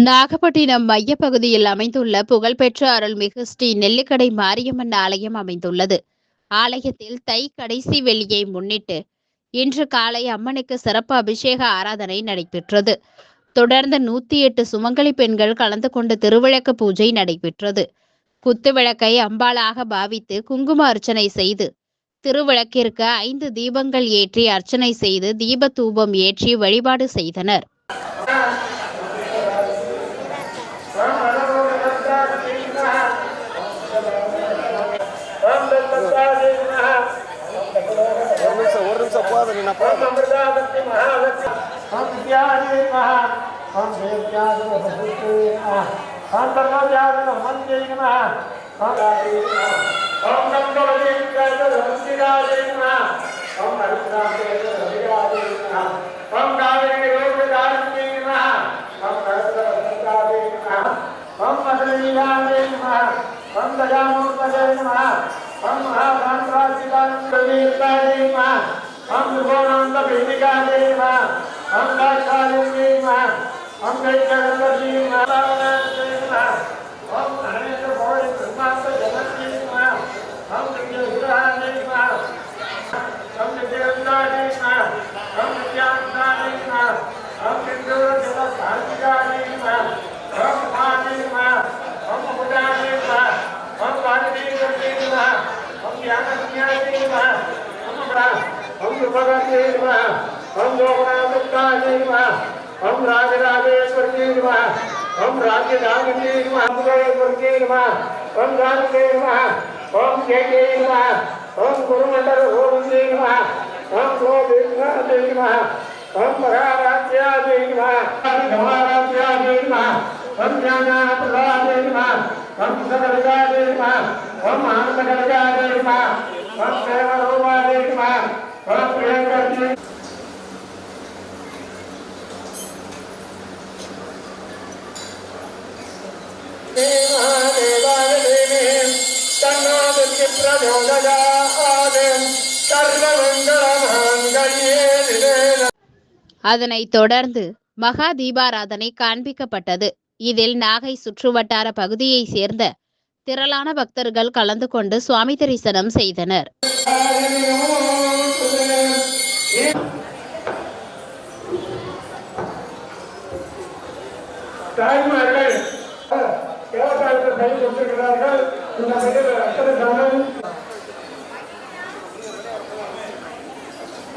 நாகப்பட்டினம் மையப்பகுதியில் அமைந்துள்ள புகழ்பெற்ற அருள்மிகு ஸ்ரீ நெல்லிக்கடை மாரியம்மன் ஆலயம் அமைந்துள்ளது. ஆலயத்தில் தை கடைசி வெள்ளியை முன்னிட்டு இன்று காலை அம்மனுக்கு சிறப்பு அபிஷேக ஆராதனை நடைபெற்றது. தொடர்ந்து 108 சுமங்கலி பெண்கள் கலந்து கொண்டு திருவிளக்கு பூஜை நடைபெற்றது. குத்துவிளக்கை அம்பாளாக பாவித்து குங்கும அர்ச்சனை செய்து திருவிளக்கிற்கு 5 தீபங்கள் ஏற்றி அர்ச்சனை செய்து தீப தூபம் ஏற்றி வழிபாடு செய்தனர். அதனைத் தொடர்ந்து மகா தீபாராதனை காண்பிக்கப்பட்டது. இதில் நாகை சுற்றுவட்டார பகுதியைச் சேர்ந்த திரளான பக்தர்கள் கலந்து கொண்டு சுவாமி தரிசனம் செய்தனர். தாய்மார்கள்